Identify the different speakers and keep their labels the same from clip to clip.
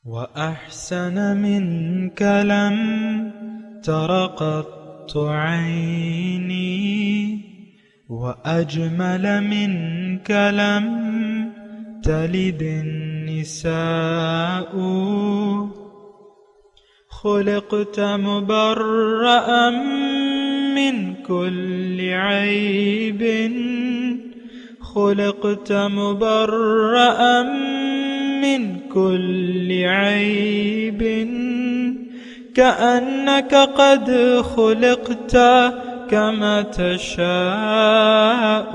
Speaker 1: وأحسن منك لم تر قط عيني وأجمل منك لم تلد النساء خلقت مبرأ من كل عيب خلقت مبرأ من كل عيب كأنك قد خلقت كما تشاء.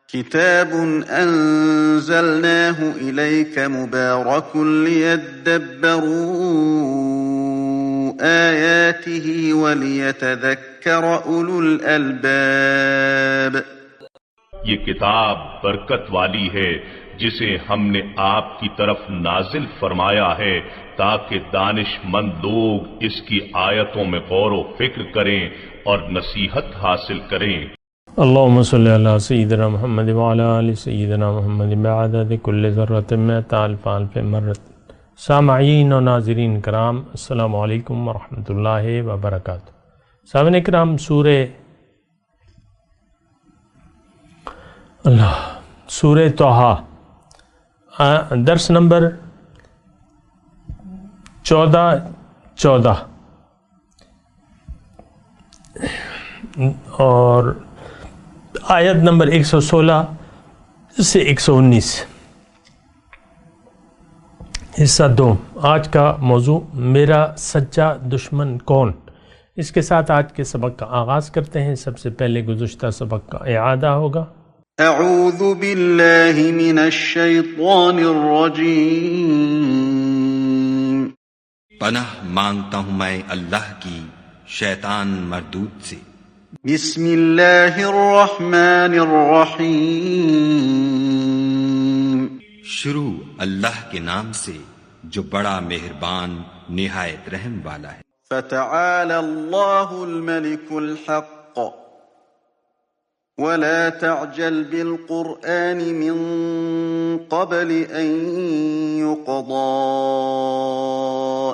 Speaker 2: كتاب أنزلناه إليك مبارك ليدبروا آياته وليتذكر أولو الألباب.
Speaker 3: یہ کتاب برکت والی ہے جسے ہم نے آپ کی طرف نازل فرمایا ہے تاکہ دانش مند لوگ اس کی آیتوں میں غور و فکر کریں اور نصیحت حاصل کریں.
Speaker 4: اللہم صلی علی سیدنا محمد وعلی آل سیدنا محمد بعدد کل ذرۃ مئۃ الف الف مرۃ. سامعین و ناظرین کرام، السلام علیکم ورحمۃ اللہ وبرکاتہ. سامعین کرام، سورہ طٰہٰ درس نمبر 14 اور آیت نمبر 116 سے 119. حصہ 2. آج کا موضوع میرا سچا دشمن کون. اس کے ساتھ آج کے سبق کا آغاز کرتے ہیں. سب سے پہلے گزشتہ سبق کا اعادہ ہوگا.
Speaker 2: اعوذ باللہ من الشیطان الرجیم.
Speaker 5: پناہ مانگتا ہوں میں اللہ کی شیطان مردود سے.
Speaker 2: بسم اللہ الرحمن الرحیم.
Speaker 5: شروع اللہ کے نام سے جو بڑا مہربان نہایت رحم والا ہے.
Speaker 2: فتعالى اللہ الملك الحق ولا تعجل بالقرآن من قبل أن يقضى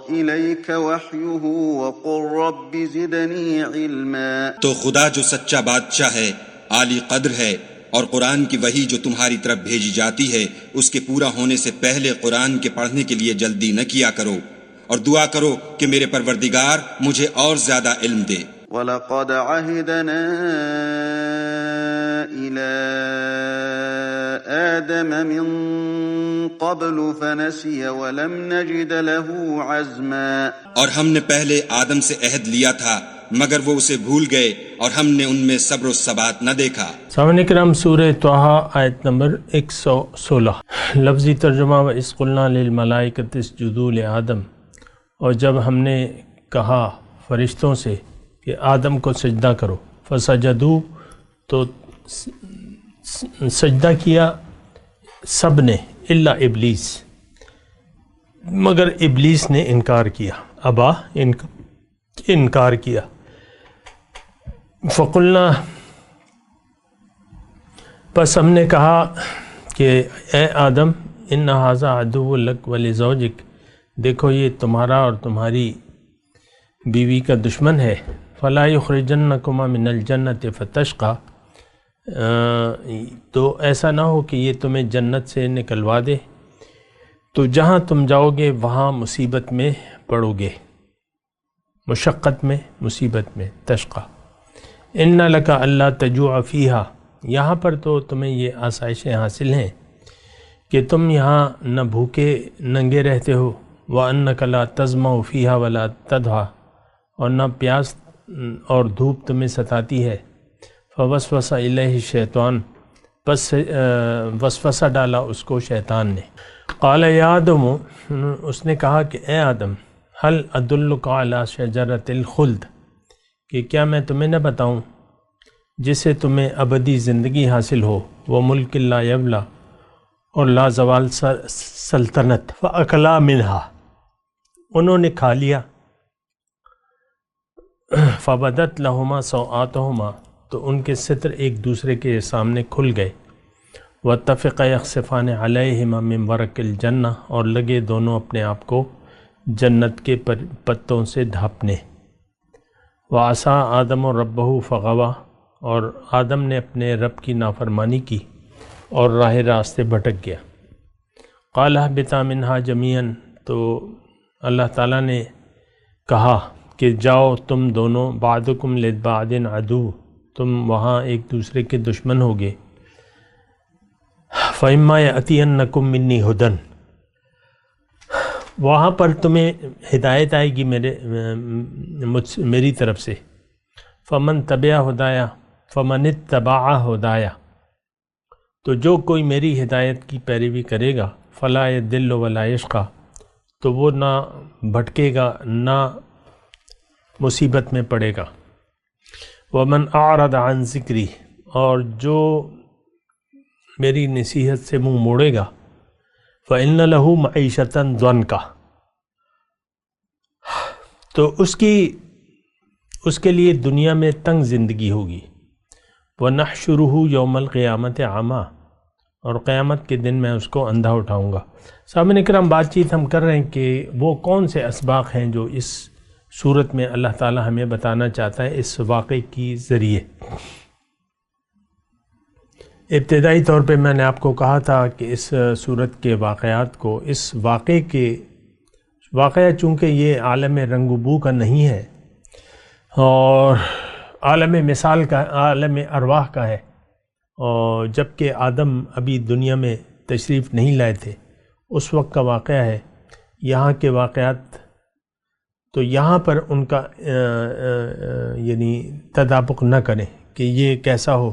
Speaker 2: إليك وحيه وقل رب زدني علما.
Speaker 5: تو خدا جو سچا بادشاہ ہے، عالی قدر ہے، اور قرآن کی وحی جو تمہاری طرف بھیجی جاتی ہے اس کے پورا ہونے سے پہلے قرآن کے پڑھنے کے لیے جلدی نہ کیا کرو، اور دعا کرو کہ میرے پروردگار مجھے اور زیادہ علم دے.
Speaker 2: وَلَقَدْ عَهِدْنَا إِلَىٰ آدَمَ مِن قَبْلُ فَنَسِيَ وَلَمْ نَجِدَ لَهُ عَزْمًا.
Speaker 5: اور ہم نے پہلے آدم سے عہد لیا تھا مگر وہ اسے بھول گئے اور ہم نے ان میں صبر و ثبات نہ دیکھا.
Speaker 4: سامعین کرام، سورہ طٰہٰ آیت نمبر 116. لفظی ترجمہ: وَإِذْ قُلْنَا لِلْمَلَائِكَةِ اسْجُدُوا لِآدَمَ. اور جب ہم نے کہا فرشتوں سے کہ آدم کو سجدہ کرو، فسجدوا، تو سجدہ کیا سب نے الا ابلیس، مگر ابلیس نے انکار کیا. ابا، انکار کیا. فقلنا، پس ہم نے کہا کہ اے آدم، ان ھذا عدو لک ولزوجک، دیکھو یہ تمہارا اور تمہاری بیوی کا دشمن ہے. فلا یخرجنکما من الجنۃ فتشقی، تو ایسا نہ ہو کہ یہ تمہیں جنت سے نکلوا دے تو جہاں تم جاؤ گے وہاں مصیبت میں پڑو گے، مشقت میں، مصیبت میں. تشقی. ان لک الا تجوع فیہا، یہاں پر تو تمہیں یہ آسائشیں حاصل ہیں کہ تم یہاں نہ بھوکے ننگے رہتے ہو. وَأَنَّكَ لَا تَظْمَأُ فِيهَا وَلَا تَضْحَىٰ، اور نہ پیاس اور دھوپ تمہیں ستاتی ہے. فَوَسْوَسَ إِلَيْهِ الشَّيْطَانُ، بس وسوسہ ڈالا اس کو شیطان نے. قَالَ يَا آدَمُ، اس نے کہا کہ اے آدم، هَلْ أَدُلُّكَ عَلَىٰ شَجَرَةِ الْخُلْدِ، کہ کیا میں تمہیں نہ بتاؤں جسے تمہیں ابدی زندگی حاصل ہو، وَمُلْكٍ لَا يَبْلَىٰ، اور لازوال سلطنت. فَأَكَلَا مِنْهَا، انہوں نے کھا لیا. فَبَدَتْ لَهُمَا سَوْآتُهُمَا، تو ان کے ستر ایک دوسرے کے سامنے کھل گئے. واتفقا یخصفان علیہما من ورق الجنہ، اور لگے دونوں اپنے آپ کو جنت کے پتوں سے ڈھانپنے۔ وعصا آدم ربہ فغوا، اور آدم نے اپنے رب کی نافرمانی کی اور راہ راستے بھٹک گیا۔ قال اہبطا منہا جمیعا، تو اللہ تعالیٰ نے کہا کہ جاؤ تم دونوں، بعضکم لبعض عدو، تم وہاں ایک دوسرے کے دشمن ہوگے۔ فَإِمَّا يَأْتِيَنَّكُم مِّنِّي هُدًى، وہاں پر تمہیں ہدایت آئے گی میری طرف سے۔ فَمَن تَبِعَ ہدایا فَمَنِ اتَّبَعَ ہدایا، تو جو کوئی میری ہدایت کی پیروی کرے گا، فَلَا يَضِلُّ وَلَا يَشْقَى، تو وہ نہ بھٹکے گا نہ مصیبت میں پڑے گا۔ وَمَنْ أَعْرَضَ عَنْ ذِكْرِي، اور جو میری نصیحت سے منہ موڑے گا، فَإِنَّ لَهُ مَعِيشَةً ضَنْكَ، تو اس کے لیے دنیا میں تنگ زندگی ہوگی۔ وَنَحْشُرُهُ يَوْمَ الْقِيَامَةِ عَمَى، اور قیامت کے دن میں اس کو اندھا اٹھاؤں گا۔ سامعین کرام، بات چیت ہم کر رہے ہیں کہ وہ کون سے اسباق ہیں جو اس صورت میں اللہ تعالی ہمیں بتانا چاہتا ہے اس واقعے کی ذریعے۔ ابتدائی طور پہ میں نے آپ کو کہا تھا کہ اس صورت کے واقعات کو، اس واقعہ چونکہ یہ عالم رنگ و بو کا نہیں ہے اور عالم مثال کا، عالم ارواح کا ہے، اور جب کہ آدم ابھی دنیا میں تشریف نہیں لائے تھے اس وقت کا واقعہ ہے۔ یہاں کے واقعات تو یہاں پر ان کا یعنی تطابق نہ کریں کہ یہ کیسا ہو،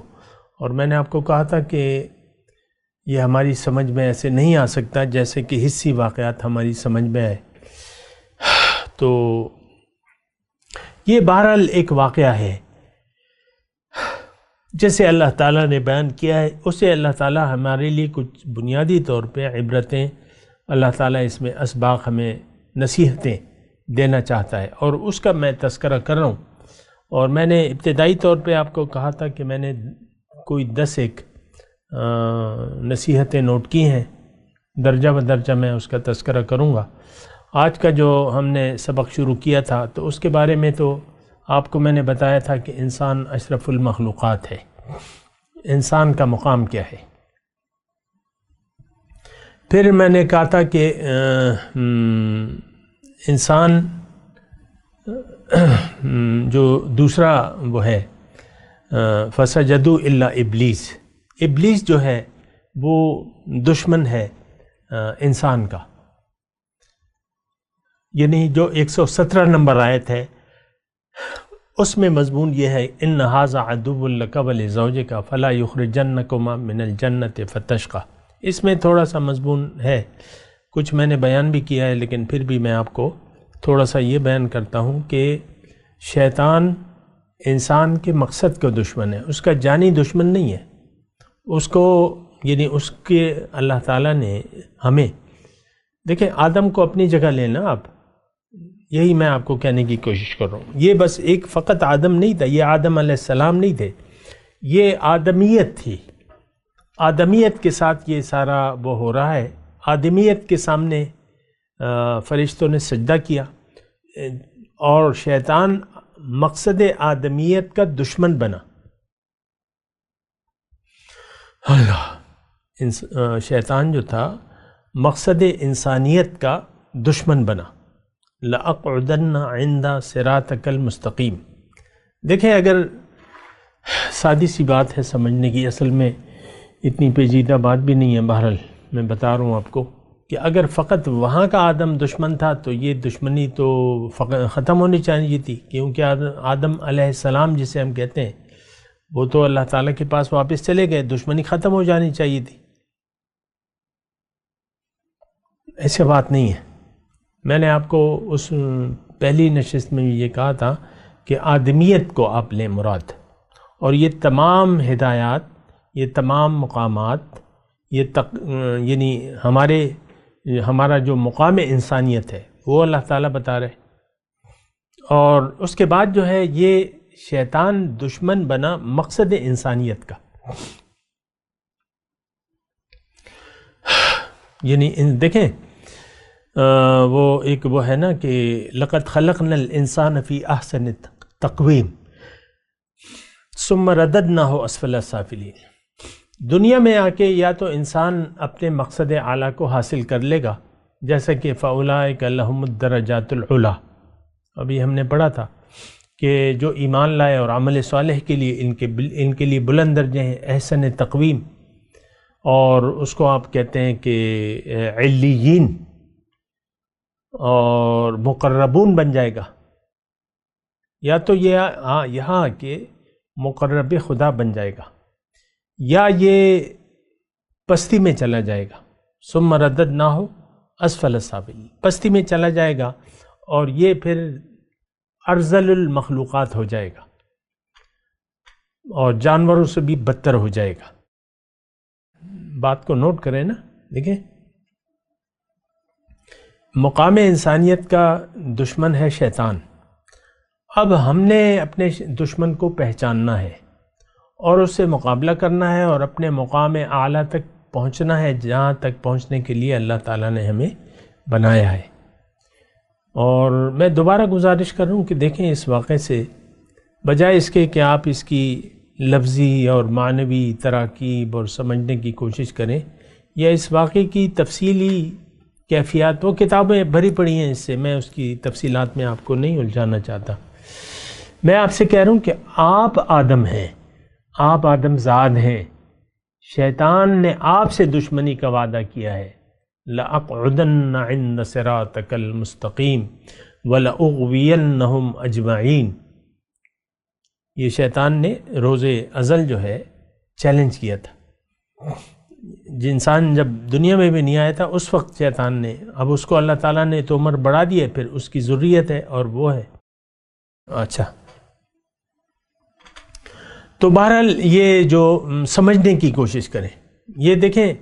Speaker 4: اور میں نے آپ کو کہا تھا کہ یہ ہماری سمجھ میں ایسے نہیں آ سکتا جیسے کہ حصی واقعات ہماری سمجھ میں آئے۔ تو یہ بہرحال ایک واقعہ ہے جیسے اللہ تعالیٰ نے بیان کیا ہے، اسے اللہ تعالیٰ ہمارے لیے کچھ بنیادی طور پہ عبرتیں، اللہ تعالیٰ اس میں اسباق، ہمیں نصیحتیں دینا چاہتا ہے، اور اس کا میں تذکرہ کر رہا ہوں۔ اور میں نے ابتدائی طور پہ آپ کو کہا تھا کہ میں نے کوئی 10 نصیحتیں نوٹ کی ہیں، درجہ بدرجہ میں اس کا تذکرہ کروں گا۔ آج کا جو ہم نے سبق شروع کیا تھا تو اس کے بارے میں تو آپ کو میں نے بتایا تھا کہ انسان اشرف المخلوقات ہے، انسان کا مقام کیا ہے۔ پھر میں نے کہا تھا کہ انسان جو دوسرا وہ ہے فسجدوا الا ابلیس، ابلیس جو ہے وہ دشمن ہے انسان کا، یعنی جو 117 نمبر آیت ہے اس میں مضمون یہ ہے ان ھذا عدو لک ولزوجک فلا یخرجنکما من الجنۃ فتشقى۔ اس میں تھوڑا سا مضمون ہے، کچھ میں نے بیان بھی کیا ہے، لیکن پھر بھی میں آپ کو تھوڑا سا یہ بیان کرتا ہوں کہ شیطان انسان کے مقصد کا دشمن ہے، اس کا جانی دشمن نہیں ہے۔ اس کو یعنی اس کے اللہ تعالیٰ نے ہمیں، دیکھیں آدم کو اپنی جگہ لینا، آپ یہی میں آپ کو کہنے کی کوشش کر رہا ہوں۔ یہ بس ایک فقط آدم نہیں تھا، یہ آدم علیہ السلام نہیں تھے، یہ آدمیت تھی، آدمیت کے ساتھ یہ سارا وہ ہو رہا ہے۔ آدمیت کے سامنے فرشتوں نے سجدہ کیا اور شیطان مقصد آدمیت کا دشمن بنا۔ شیطان جو تھا مقصد انسانیت کا دشمن بنا۔ لَأَقْعُدَنَّ عِنْدَ صِرَاطِكَ الْمُسْتَقِيمِ۔ دیکھیں اگر سادی سی بات ہے سمجھنے کی، اصل میں اتنی پیچیدہ بات بھی نہیں ہے، بہرحال میں بتا رہا ہوں آپ کو کہ اگر فقط وہاں کا آدم دشمن تھا تو یہ دشمنی تو ختم ہونی چاہیے تھی، کیونکہ آدم علیہ السلام جسے ہم کہتے ہیں وہ تو اللہ تعالیٰ کے پاس واپس چلے گئے، دشمنی ختم ہو جانی چاہیے تھی۔ ایسے بات نہیں ہے۔ میں نے آپ کو اس پہلی نشست میں یہ کہا تھا کہ آدمیت کو آپ لیں مراد، اور یہ تمام ہدایات، یہ تمام مقامات، یعنی ہمارا جو مقام انسانیت ہے وہ اللہ تعالیٰ بتا رہے، اور اس کے بعد جو ہے یہ شیطان دشمن بنا مقصد انسانیت کا۔ یعنی دیکھیں وہ ایک وہ ہے نا کہ لقد خلقنا الانسان فی احسن تقویم ثم رددناہ اسفل السافلین. دنیا میں آ کے یا تو انسان اپنے مقصد اعلیٰ کو حاصل کر لے گا، جیسا کہ فاولئک لہم الدرجات العلیٰ، ابھی ہم نے پڑھا تھا کہ جو ایمان لائے اور عمل صالح کے لیے ان کے لیے بلند درجے ہیں احسن تقویم، اور اس کو آپ کہتے ہیں کہ علیین اور مقربون بن جائے گا، یا تو یہ یہاں کے مقرب خدا بن جائے گا، یا یہ پستی میں چلا جائے گا. ثم رددناہ اسفل السافلین، پستی میں چلا جائے گا اور یہ پھر ارذل المخلوقات ہو جائے گا اور جانوروں سے بھی بدتر ہو جائے گا. بات کو نوٹ کریں نا، دیکھیں مقام انسانیت کا دشمن ہے شیطان. اب ہم نے اپنے دشمن کو پہچاننا ہے اور اس سے مقابلہ کرنا ہے اور اپنے مقام اعلیٰ تک پہنچنا ہے، جہاں تک پہنچنے کے لیے اللہ تعالیٰ نے ہمیں بنایا ہے. اور میں دوبارہ گزارش کر رہا ہوں کہ دیکھیں اس واقعے سے بجائے اس کے کہ آپ اس کی لفظی اور معنوی تراکیب اور سمجھنے کی کوشش کریں، یا اس واقعے کی تفصیلی کیفیات، وہ کتابیں بھری پڑی ہیں اس سے، میں اس کی تفصیلات میں آپ کو نہیں الجھانا چاہتا. میں آپ سے کہہ رہا ہوں کہ آپ آدم ہیں، آپ آدم زاد ہیں. شیطان نے آپ سے دشمنی کا وعدہ کیا ہے، لَأَقْعُدَنَّ عِنْدَ صِرَاطِكَ الْمُسْتَقِيمِ وَلَأُغْوِيَنَّهُمْ أَجْمَعِينَ. یہ شیطان نے روز ازل جو ہے چیلنج کیا تھا. انسان جب دنیا میں بھی نہیں آیا تھا اس وقت شیطان نے، اب اس کو اللہ تعالیٰ نے تو عمر بڑھا دی ہے، پھر اس کی ذریت ہے اور وہ ہے. اچھا، تو بہرحال یہ جو سمجھنے کی کوشش کریں، یہ دیکھیں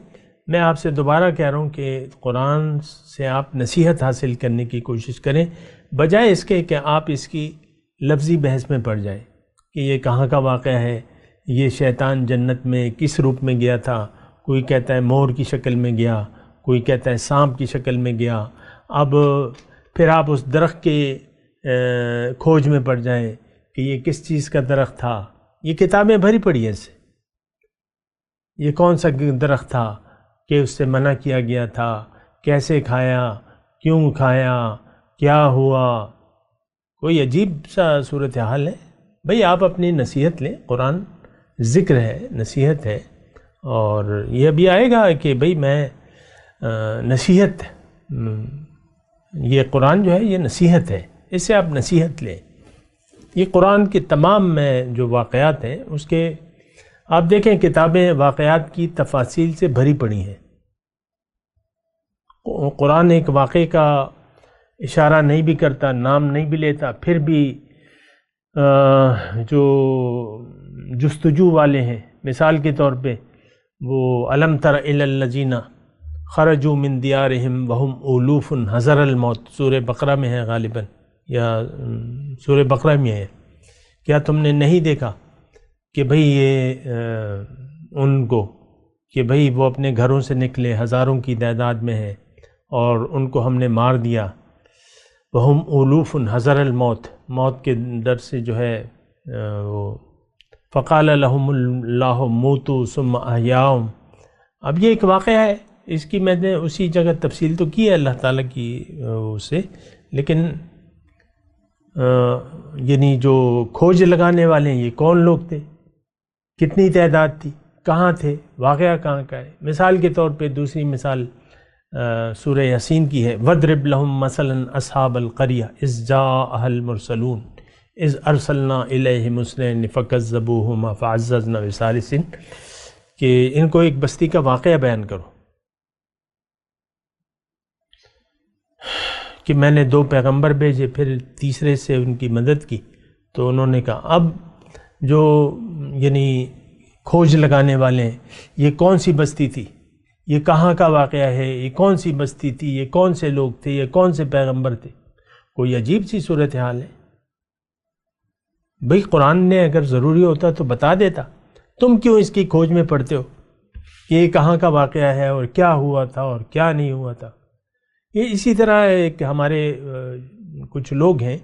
Speaker 4: میں آپ سے دوبارہ کہہ رہا ہوں کہ قرآن سے آپ نصیحت حاصل کرنے کی کوشش کریں، بجائے اس کے کہ آپ اس کی لفظی بحث میں پڑ جائیں کہ یہ کہاں کا واقعہ ہے، یہ شیطان جنت میں کس روپ میں گیا تھا. کوئی کہتا ہے مور کی شکل میں گیا، کوئی کہتا ہے سانپ کی شکل میں گیا. اب پھر آپ اس درخت کے کھوج میں پڑ جائیں کہ یہ کس چیز کا درخت تھا. یہ کتابیں بھری پڑی ہیں اس سے. یہ کون سا درخت تھا کہ اس سے منع کیا گیا تھا، کیسے کھایا، کیوں کھایا، کیا ہوا. کوئی عجیب سا صورتحال ہے. بھئی آپ اپنی نصیحت لیں، قرآن ذکر ہے، نصیحت ہے، اور یہ بھی آئے گا کہ بھئی میں نصیحت، یہ قرآن جو ہے یہ نصیحت ہے، اس سے آپ نصیحت لیں. یہ قرآن کے تمام میں جو واقعات ہیں اس کے آپ دیکھیں کتابیں واقعات کی تفاصیل سے بھری پڑی ہیں. قرآن ایک واقعے کا اشارہ نہیں بھی کرتا، نام نہیں بھی لیتا، پھر بھی جو جستجو والے ہیں، مثال کے طور پہ وہ الم تر الی الذین خرجوا من دیارہم وہم الوف حذر الموت، سورہ بقرہ میں ہے غالباً، یا سورہ بقرہ میں ہے. کیا تم نے نہیں دیکھا کہ بھئی یہ ان کو کہ بھئی وہ اپنے گھروں سے نکلے، ہزاروں کی تعداد میں ہے، اور ان کو ہم نے مار دیا. وہم الوف حذر الموت، موت کے ڈر سے جو ہے وہ فقال لهم اللہ موتوا ثم احیاهم. اب یہ ایک واقعہ ہے، اس کی میں نے اسی جگہ تفصیل تو کی ہے اللہ تعالیٰ کی سے، لیکن یعنی جو کھوج لگانے والے ہیں یہ کون لوگ تھے، کتنی تعداد تھی، کہاں تھے، واقعہ کہاں کا ہے. مثال کے طور پہ دوسری مثال سورہ یاسین کی ہے، وَاضْرِبْ لَهُمْ مَثَلًا أَصْحَابَ الْقَرْيَةِ إِذْ جَاءَهَا الْمُرْسَلُونَ إِذْ أَرْسَلْنَا إِلَيْهِمُ اثْنَيْنِ فَكَذَّبُوهُمَا فَعَزَّزْنَا بِثَالِثٍ، کہ ان کو ایک بستی کا واقعہ بیان کرو کہ میں نے 2 پیغمبر بھیجے، پھر تیسرے سے ان کی مدد کی. تو انہوں نے کہا اب جو یعنی کھوج لگانے والے ہیں، یہ کون سی بستی تھی، یہ کہاں کا واقعہ ہے، یہ کون سی بستی تھی، یہ کون سے لوگ تھے، یہ کون سے پیغمبر تھے. کوئی عجیب سی صورتحال ہے. بھئی قرآن نے اگر ضروری ہوتا تو بتا دیتا، تم کیوں اس کی کھوج میں پڑتے ہو؟ کہ یہ کہاں کا واقعہ ہے اور کیا ہوا تھا اور کیا نہیں ہوا تھا۔ یہ اسی طرح ایک ہمارے کچھ لوگ ہیں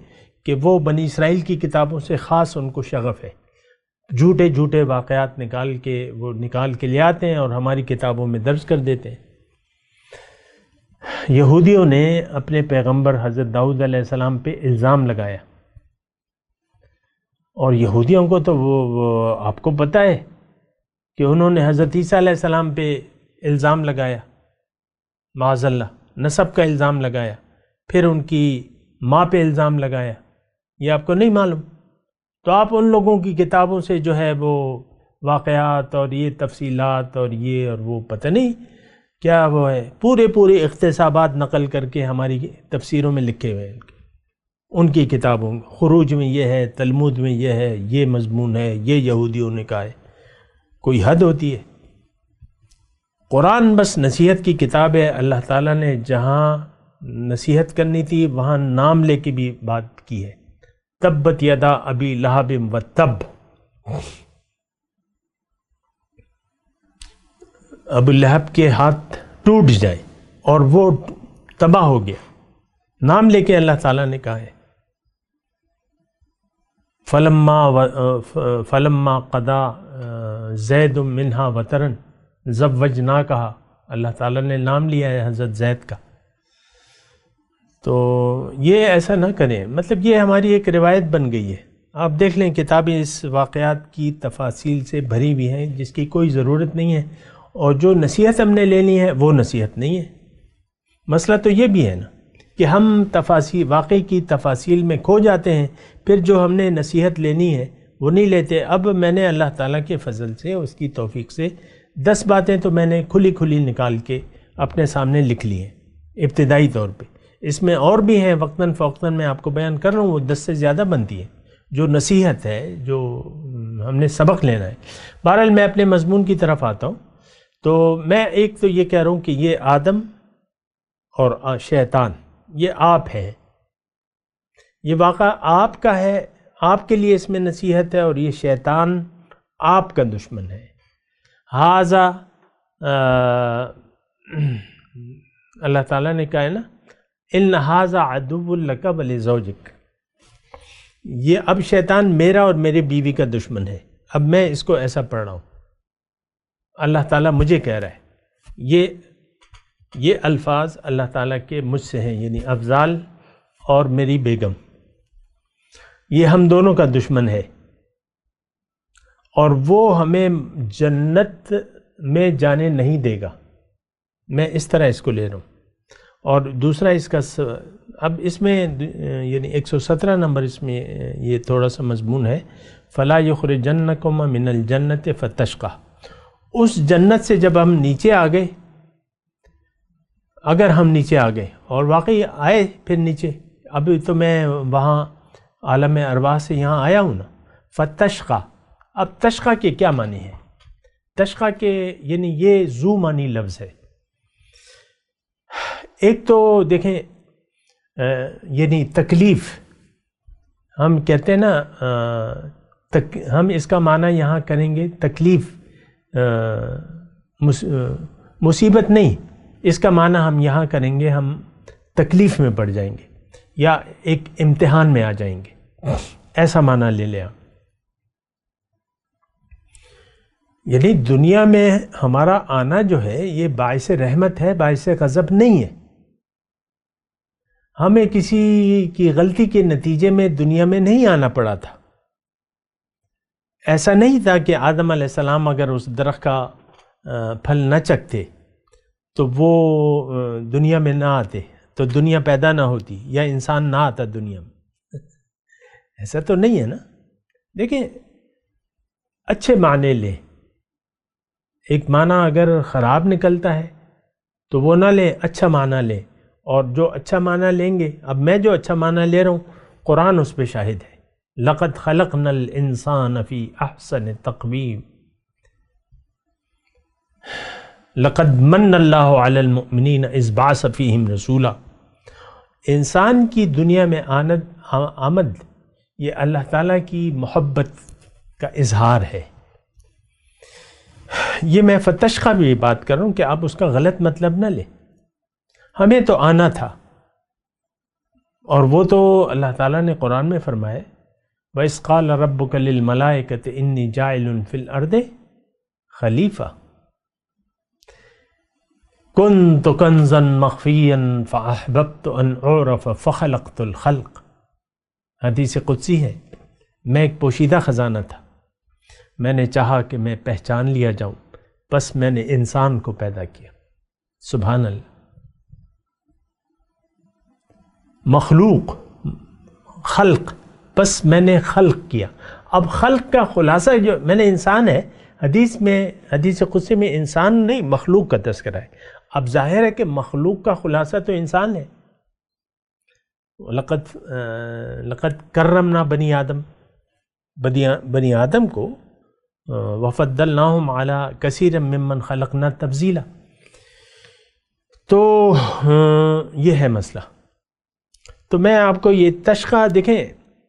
Speaker 4: کہ وہ بنی اسرائیل کی کتابوں سے خاص ان کو شغف ہے، جھوٹے جھوٹے واقعات نکال کے لے آتے ہیں اور ہماری کتابوں میں درج کر دیتے ہیں۔ یہودیوں نے اپنے پیغمبر حضرت داؤد علیہ السلام پہ الزام لگایا، اور یہودیوں کو تو وہ آپ کو پتہ ہے کہ انہوں نے حضرت عیسیٰ علیہ السلام پہ الزام لگایا، معاذ اللہ نسب کا الزام لگایا، پھر ان کی ماں پہ الزام لگایا۔ یہ آپ کو نہیں معلوم؟ تو آپ ان لوگوں کی کتابوں سے جو ہے وہ واقعات اور یہ تفصیلات اور یہ اور وہ پتہ نہیں کیا وہ ہے، پورے اختصابات نقل کر کے ہماری تفسیروں میں لکھے ہوئے ہیں ان کی کتابوں میں۔ خروج میں یہ ہے، تلمود میں یہ ہے، یہ مضمون ہے، یہ یہودیوں نے کہا ہے۔ کوئی حد ہوتی ہے؟ قرآن بس نصیحت کی کتاب ہے۔ اللہ تعالیٰ نے جہاں نصیحت کرنی تھی وہاں نام لے کے بھی بات کی ہے، تبت یدا ابی لہب و تب، ابو لہب کے ہاتھ ٹوٹ جائے اور وہ تباہ ہو گیا، نام لے کے اللہ تعالیٰ نے کہا ہے۔ فلما قضا زید منہا وطرن زوجناکہا، اللہ تعالیٰ نے نام لیا ہے حضرت زید کا۔ تو یہ ایسا نہ کریں، مطلب یہ ہماری ایک روایت بن گئی ہے۔ آپ دیکھ لیں کتابیں اس واقعات کی تفاصیل سے بھری ہوئی ہیں جس کی کوئی ضرورت نہیں ہے، اور جو نصیحت ہم نے لینی ہے وہ نصیحت نہیں ہے۔ مسئلہ تو یہ بھی ہے نا کہ ہم واقعی کی تفاصیل میں کھو جاتے ہیں، پھر جو ہم نے نصیحت لینی ہے وہ نہیں لیتے۔ اب میں نے اللہ تعالیٰ کے فضل سے، اس کی توفیق سے 10 باتیں تو میں نے کھلی نکال کے اپنے سامنے لکھ لی ہیں ابتدائی طور پہ۔ اس میں اور بھی ہیں، وقتاً فوقتاً میں آپ کو بیان کر رہا ہوں، وہ 10 سے زیادہ بنتی ہے جو نصیحت ہے، جو ہم نے سبق لینا ہے۔ بہرحال میں اپنے مضمون کی طرف آتا ہوں۔ تو میں ایک تو یہ کہہ رہا ہوں کہ یہ آدم اور شیطان یہ آپ ہیں، یہ واقعہ آپ کا ہے، آپ کے لیے اس میں نصیحت ہے، اور یہ شیطان آپ کا دشمن ہے۔ ہاذا اللہ تعالیٰ نے کہا ہے نا، ان ھذا عدو لک ولزوجک، یہ اب شیطان میرا اور میرے بیوی کا دشمن ہے۔ اب میں اس کو ایسا پڑھ رہا ہوں، اللہ تعالیٰ مجھے کہہ رہا ہے، یہ الفاظ اللہ تعالیٰ کے مجھ سے ہیں، یعنی افضال اور میری بیگم، یہ ہم دونوں کا دشمن ہے، اور وہ ہمیں جنت میں جانے نہیں دے گا۔ میں اس طرح اس کو لے رہا ہوں۔ اور دوسرا اس کا اب اس میں یعنی 117 نمبر اس میں یہ تھوڑا سا مضمون ہے، فلا یخرجنکم من الجنت فتشقی، اس جنت سے جب ہم نیچے آ گئے، اگر ہم نیچے آ گئے اور واقعی آئے پھر نیچے، ابھی تو میں وہاں عالم ارواح سے یہاں آیا ہوں نا، فتشقی، اب تشقی کے کیا معنی ہے؟ تشقی کے یعنی یہ ذو معنی لفظ ہے۔ ایک تو دیکھیں یعنی تکلیف، ہم کہتے ہیں نا ہم اس کا معنی یہاں کریں گے تکلیف، مصیبت نہیں، اس کا معنی ہم یہاں کریں گے ہم تکلیف میں پڑ جائیں گے یا ایک امتحان میں آ جائیں گے، ایسا معنی لے لیں آپ۔ یعنی دنیا میں ہمارا آنا جو ہے یہ باعث رحمت ہے، باعث غضب نہیں ہے۔ ہمیں کسی کی غلطی کے نتیجے میں دنیا میں نہیں آنا پڑا تھا۔ ایسا نہیں تھا کہ آدم علیہ السلام اگر اس درخت کا پھل نہ چکھتے تو وہ دنیا میں نہ آتے، تو دنیا پیدا نہ ہوتی یا انسان نہ آتا دنیا میں، ایسا تو نہیں ہے نا۔ دیکھیں اچھے معنی لیں، ایک معنی اگر خراب نکلتا ہے تو وہ نہ لیں، اچھا معنی لیں، اور جو اچھا معنی لیں گے، اب میں جو اچھا معنی لے رہا ہوں قرآن اس پہ شاہد ہے، لقد خلقنا الانسان فی احسن تقویم، لقد من اللہ علی المؤمنین اذ بعث فیہم رسولا۔ انسان کی دنیا میں آمد یہ اللہ تعالیٰ کی محبت کا اظہار ہے۔ یہ میں فتشقہ بھی بات کر رہا ہوں کہ آپ اس کا غلط مطلب نہ لیں. ہمیں تو آنا تھا، اور وہ تو اللہ تعالیٰ نے قرآن میں فرمایا وَإِذْ قَالَ رَبُّكَ لِلْمَلَائِكَةِ إِنِّي جَاعِلٌ فِي الْأَرْضِ خَلِيفَةً كُنْتُ كَنْزًا مَخْفِيًّا فَأَحْبَبْتُ أَنْ أُعْرَفَ فَخَلَقْتُ الْخَلْقَ. حدیث قدسی ہے، میں ایک پوشیدہ خزانہ تھا، میں نے چاہا کہ میں پہچان لیا جاؤں، بس میں نے انسان کو پیدا کیا. سبحان اللہ. مخلوق، خلق، بس میں نے خلق کیا. اب خلق کا خلاصہ جو میں نے انسان ہے، حدیث قدسی میں انسان نہیں مخلوق کا تذکرہ ہے. اب ظاہر ہے کہ مخلوق کا خلاصہ تو انسان ہے. لقد کرمنا بنی آدم، بنی آدم کو وفضلناہم علی کثیر ممن خلقنا تفضیلا. تو یہ ہے مسئلہ. تو میں آپ کو یہ تشقہ دیکھیں،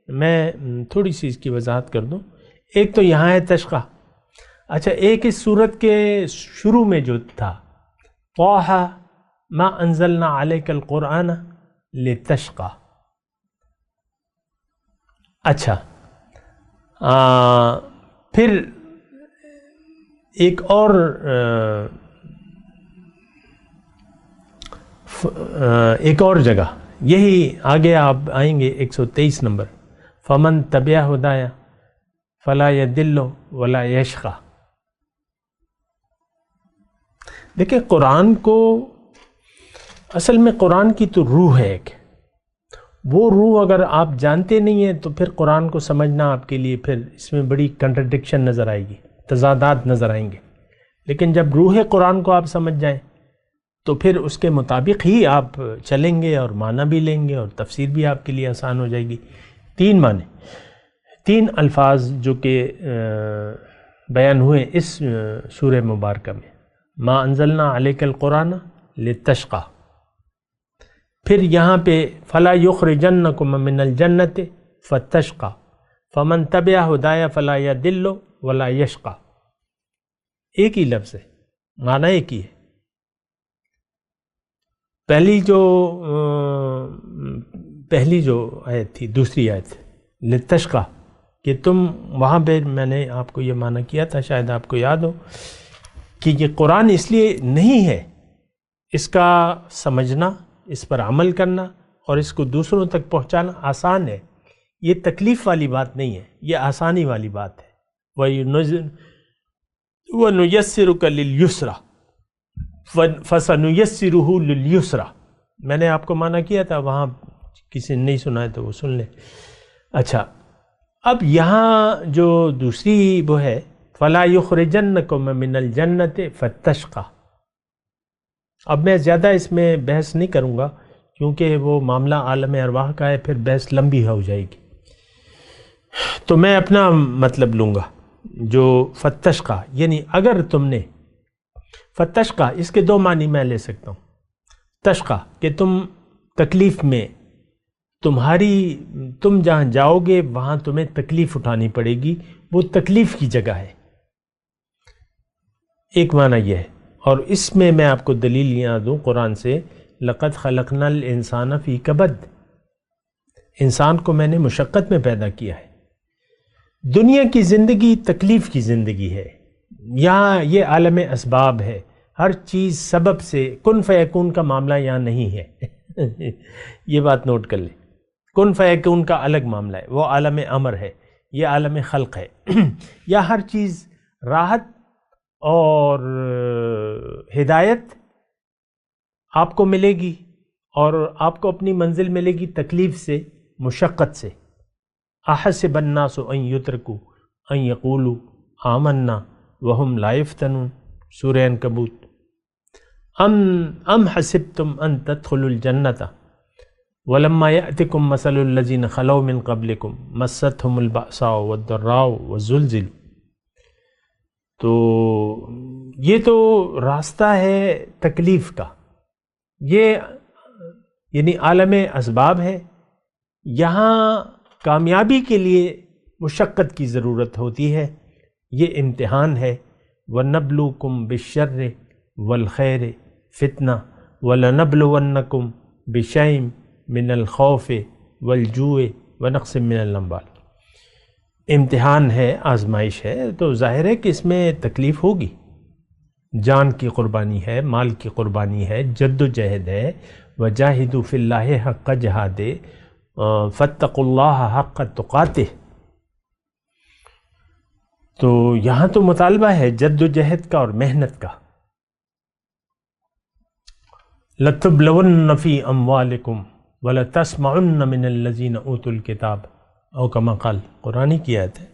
Speaker 4: میں تھوڑی سی اس کی وضاحت کر دوں. ایک تو یہاں ہے تشقہ. اچھا، ایک اس سورت کے شروع میں جو تھا طٰہَ ما انزلنا علیک القرآن لتشقى. اچھا، پھر ایک اور جگہ یہی آگے آپ آئیں گے 123 نمبر فمن تبع ہدایا فلا یضل ولا یشقی. دیکھیں قرآن کو اصل میں قرآن کی تو روح ہے ایک. وہ روح اگر آپ جانتے نہیں ہیں تو پھر قرآن کو سمجھنا آپ کے لیے پھر اس میں بڑی کنٹرڈکشن نظر آئے گی، تضادات نظر آئیں گے. لیکن جب روح قرآن کو آپ سمجھ جائیں تو پھر اس کے مطابق ہی آپ چلیں گے اور معنی بھی لیں گے اور تفسیر بھی آپ کے لیے آسان ہو جائے گی. 3 معنی، 3 الفاظ جو کہ بیان ہوئے اس سورہ مبارکہ میں. ما انزلنا علیک القرآن لتشقى. پھر یہاں پہ فلا یخرجنکم من الجنۃ فتشقى فمن تبع ہدایا فلا یضل ولا یشقی. ایک ہی لفظ ہے، معنی ایک ہی ہے. پہلی جو آیت تھی، دوسری آیت لتشقى، کہ تم وہاں پہ میں نے آپ کو یہ معنی کیا تھا، شاید آپ کو یاد ہو کہ یہ قرآن اس لیے نہیں ہے، اس کا سمجھنا، اس پر عمل کرنا اور اس کو دوسروں تک پہنچانا آسان ہے. یہ تکلیف والی بات نہیں ہے، یہ آسانی والی بات ہے. وَنُيَسِّرُكَ لِلْيُسْرَى فَسَنُيَسِّرُهُ لِلْيُسْرَى. میں نے آپ کو معنی کیا تھا، وہاں کسی نے نہیں سنا ہے تو وہ سن لیں. اچھا، اب یہاں جو دوسری وہ ہے فَلَا يُخْرِجَنَّكُم مِّنَ الْجَنَّةِ فَتَشْقَى. اب میں زیادہ اس میں بحث نہیں کروں گا کیونکہ وہ معاملہ عالم ارواح کا ہے، پھر بحث لمبی ہو جائے گی. تو میں اپنا مطلب لوں گا جو فتشقى، یعنی اگر تم نے فتشقى، اس کے 2 معنی میں لے سکتا ہوں. تشقى کہ تم تکلیف میں، تم جہاں جاؤ گے وہاں تمہیں تکلیف اٹھانی پڑے گی، وہ تکلیف کی جگہ ہے. ایک معنی یہ ہے. اور اس میں آپ کو دلیل یہاں دوں قرآن سے، لقد خلقنا الانسان فی کبد. انسان کو میں نے مشقت میں پیدا کیا ہے. دنیا کی زندگی تکلیف کی زندگی ہے. یہاں یہ عالم اسباب ہے، ہر چیز سبب سے، کن فیکون کا معاملہ یہاں نہیں ہے. یہ بات نوٹ کر لیں. کن فیکون کا الگ معاملہ ہے، وہ عالم امر ہے، یہ عالم خلق ہے. یا ہر چیز راحت اور ہدایت آپ کو ملے گی اور آپ کو اپنی منزل ملے گی تکلیف سے، مشقت سے. احسب الناس ان یترکوا ان یقولوا آمنا وهم لا یفتنون، سورہ عنکبوت. ام حسبتم ان تدخلوا الجنة ولما یأتکم مثل الذین خلوا من قبلکم مستهم البأساء والضراء والزلزلوا. تو یہ تو راستہ ہے تکلیف کا، یہ یعنی عالم اسباب ہے. یہاں کامیابی کے لیے مشقت کی ضرورت ہوتی ہے، یہ امتحان ہے. وَنَبْلُوكُمْ بِالشَّرِّ وَالْخَيْرِ فِتْنَةً وَلَنَبْلُوَنَّكُمْ بِشَيْءٍ مِّنَ الْخَوْفِ وَالْجُوعِ وَنَقْصٍ مِّنَ الْأَمْوَالِ۔ امتحان ہے، آزمائش ہے، تو ظاہر ہے کہ اس میں تکلیف ہوگی، جان کی قربانی ہے، مال کی قربانی ہے، جد و جہد ہے۔ وَجَاهِدُوا فِي اللَّهِ حَقَّ جِهَادِهِ فَاتَّقُوا اللَّهَ حَقَّ تُقَاتِهِ۔ تو یہاں تو مطالبہ ہے جد و جہد کا اور محنت کا۔ لَتُبْلَوُنَّ فِي أَمْوَالِكُمْ وَلَتَسْمَعُنَّ مِنَ الَّذِينَ أُوتُوا الْكِتَابَ او کما قال، قرآن کی آیت ہے،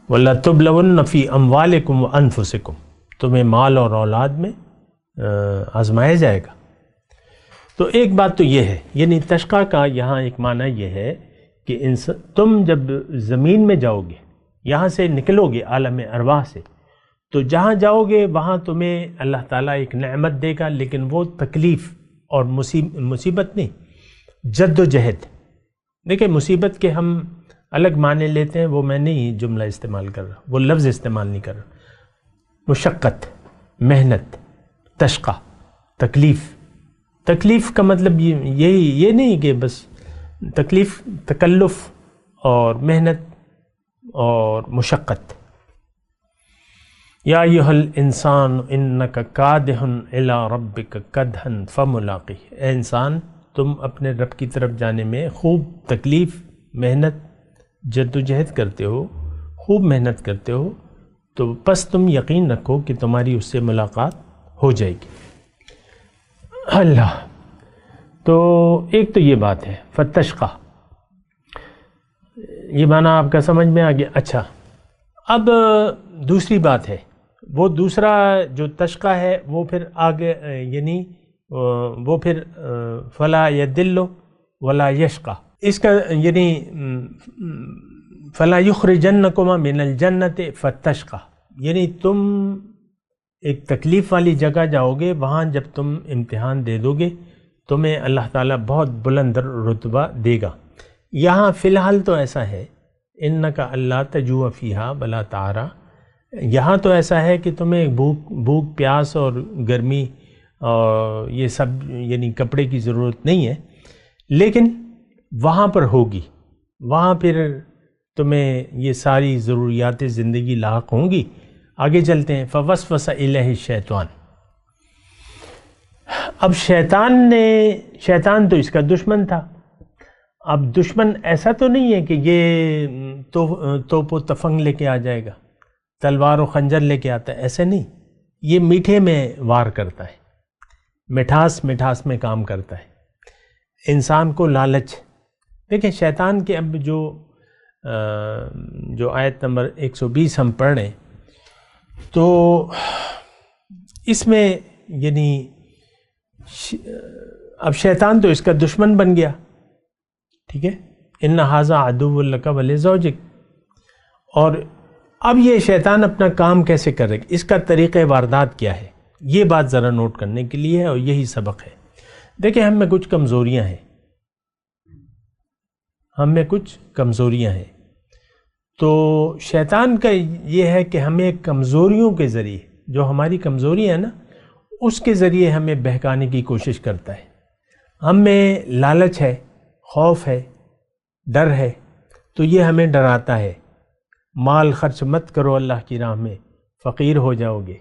Speaker 4: وَلَتُبْلَوُنَّ فِي أَمْوَالِكُمْ وَأَنفُسِكُمْ، تمہیں مال اور اولاد میں آزمایا جائے گا۔ تو ایک بات تو یہ ہے، یعنی تشقیٰ کا یہاں ایک معنی یہ ہے کہ تم جب زمین میں جاؤ گے، یہاں سے نکلو گے عالم ارواح سے، تو جہاں جاؤ گے وہاں تمہیں اللہ تعالیٰ ایک نعمت دے گا، لیکن وہ تکلیف اور مصیبت نہیں، جد و جہد۔ دیکھیں مصیبت کے ہم الگ معنی لیتے ہیں، وہ میں نہیں جملہ استعمال کر رہا، وہ لفظ استعمال نہیں کر رہا۔ مشقت، محنت، تشقیٰ، تکلیف کا مطلب یہ نہیں کہ بس تکلیف، تکلف اور محنت اور مشقت۔ یا ایھا الانسان انک کادح الی ربک کدحا فملاقیہ، اے انسان تم اپنے رب کی طرف جانے میں خوب تکلیف، محنت، جد و جہد کرتے ہو، خوب محنت کرتے ہو، تو بس تم یقین رکھو کہ تمہاری اس سے ملاقات ہو جائے گی۔ اللہ، تو ایک تو یہ بات ہے فتشقیٰ، یہ معنی آپ کا سمجھ میں آ گیا۔ اچھا، اب دوسری بات ہے، وہ دوسرا جو تشقیٰ ہے وہ پھر آگے، یعنی وہ پھر فلا یدل ولا یشقیٰ، اس کا یعنی فلا یخرجنکما من الجنت فتشقیٰ، یعنی تم ایک تکلیف والی جگہ جاؤ گے، وہاں جب تم امتحان دے دو گے تمہیں اللہ تعالیٰ بہت بلند رتبہ دے گا۔ یہاں فی الحال تو ایسا ہے انک اللہ تجوع فیہا ولا تعریٰ، یہاں تو ایسا ہے کہ تمہیں بھوک پیاس اور گرمی اور یہ سب یعنی کپڑے کی ضرورت نہیں ہے، لیکن وہاں پر ہوگی، وہاں پھر تمہیں یہ ساری ضروریات زندگی لاحق ہوں گی۔ آگے چلتے ہیں، فوسوس الیہ الشیطان۔ اب شیطان تو اس کا دشمن تھا۔ اب دشمن ایسا تو نہیں ہے کہ یہ توپ و تفنگ لے کے آ جائے گا، تلوار و خنجر لے کے آتا ہے، ایسے نہیں، یہ میٹھے میں وار کرتا ہے، مٹھاس میں کام کرتا ہے، انسان کو لالچ۔ دیکھیں شیطان کے اب جو آیت نمبر 120 ہم پڑھ رہے ہیں، تو اس میں یعنی اب شیطان تو اس کا دشمن بن گیا، ٹھیک ہے، ان ھذا عدو لک ولزوجک، اور اب یہ شیطان اپنا کام کیسے کرے گا، اس کا طریقہ واردات کیا ہے، یہ بات ذرا نوٹ کرنے کے لیے ہے، اور یہی سبق ہے۔ دیکھیں ہم میں کچھ کمزوریاں ہیں، تو شیطان کا یہ ہے کہ ہمیں کمزوریوں کے ذریعے، جو ہماری کمزوری ہے نا، اس کے ذریعے ہمیں بہکانے کی کوشش کرتا ہے۔ ہم میں لالچ ہے، خوف ہے، ڈر ہے، تو یہ ہمیں ڈراتا ہے، مال خرچ مت کرو اللہ کی راہ میں، فقیر ہو جاؤ گے،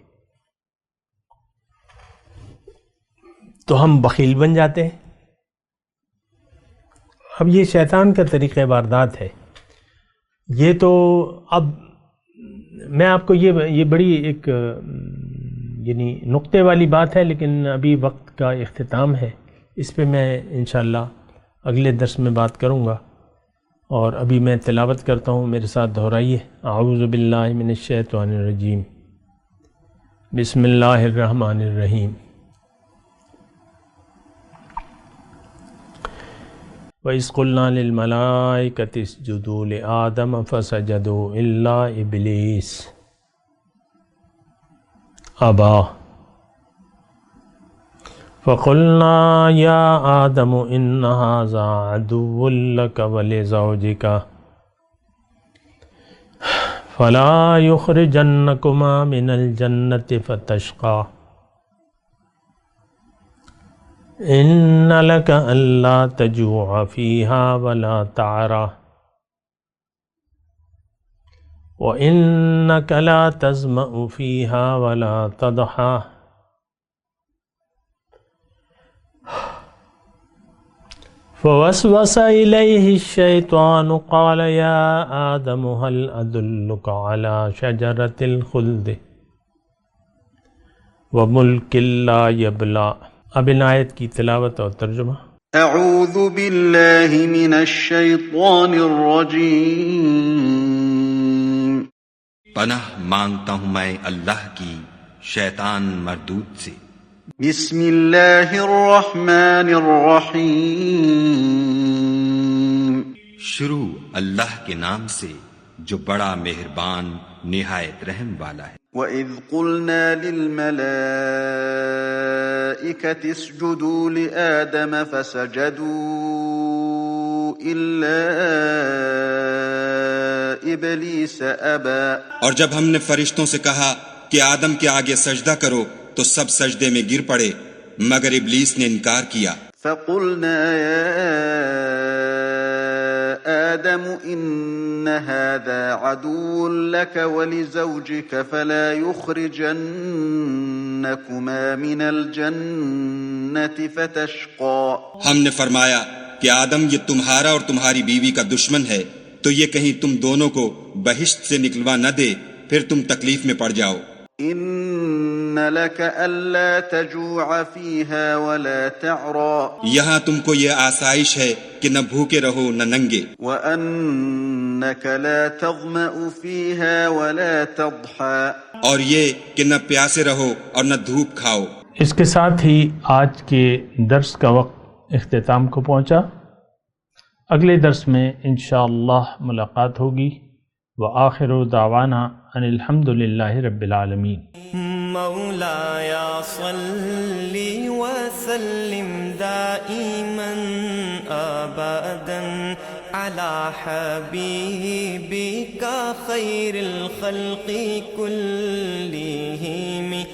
Speaker 4: تو ہم بخیل بن جاتے ہیں۔ اب یہ شیطان کا طریقہ واردات ہے۔ یہ تو اب میں آپ کو یہ بڑی ایک یعنی نقطے والی بات ہے، لیکن ابھی وقت کا اختتام ہے، اس پہ میں انشاءاللہ اگلے درس میں بات کروں گا، اور ابھی میں تلاوت کرتا ہوں، میرے ساتھ دہرائیے، اعوذ باللہ من الشیطان الرجیم، بسم اللہ الرحمن الرحیم۔ وَإِذْ قُلْنَا لِلْمَلَائِكَةِ اسْجُدُوا لِآدَمَ فَسَجَدُوا إِلَّا إِبْلِيسَ أَبَى فَقُلْنَا يَا آدَمُ إِنَّ هَذَا عَدُوٌّ لَكَ وَلِزَوْجِكَ فلا یخرجنکما من الجنة فتشقى ان لك الا تجوع فيها ولا تعرى وانك لا تظمأ فيها ولا تضحى فوسوس إليه الشيطان قال يا آدم هل أدلك على شجرة الخلد وملك لا يبلى. اب ان آیت کی تلاوت اور ترجمہ.
Speaker 2: اعوذ باللہ من الشیطان الرجیم.
Speaker 5: پناہ مانگتا ہوں میں اللہ کی شیطان مردود سے.
Speaker 2: بسم اللہ الرحمن الرحیم.
Speaker 5: شروع اللہ کے نام سے جو بڑا مہربان نہایت رحم والا ہے.
Speaker 2: وَإِذْ قُلْنَا لِلْمَلَائِكَةِ اسْجُدُوا لِآدَمَ فَسَجَدُوا إِلَّا إِبْلِيسَ أَبَى.
Speaker 5: اور جب ہم نے فرشتوں سے کہا کہ آدم کے آگے سجدہ کرو تو سب سجدے میں گر پڑے مگر ابلیس نے انکار کیا.
Speaker 2: فَقُلْنَا يَا آدم إن هذا عدو لك ولزوجك فلا يخرجنكما من الجنة فتشقى.
Speaker 5: ہم نے فرمایا کہ آدم یہ تمہارا اور تمہاری بیوی کا دشمن ہے تو یہ کہیں تم دونوں کو بہشت سے نکلوا نہ دے پھر تم تکلیف میں پڑ جاؤ.
Speaker 2: ان لك الا تجوع فيها ولا تعرى.
Speaker 5: یہاں تم کو یہ آسائش ہے کہ نہ بھوکے رہو نہ ننگے.
Speaker 2: وانك لا تظمأ فيها ولا تضحى.
Speaker 5: اور یہ کہ نہ پیاسے رہو اور نہ دھوپ کھاؤ.
Speaker 4: اس کے ساتھ ہی آج کے درس کا وقت اختتام کو پہنچا. اگلے درس میں انشاءاللہ ملاقات ہوگی. وآخر دعوانا ان الحمد للہ رب العالمین.
Speaker 6: مولایا صلی وسلم دائما ابدا علی حبیبک خیر الخلق کلہم.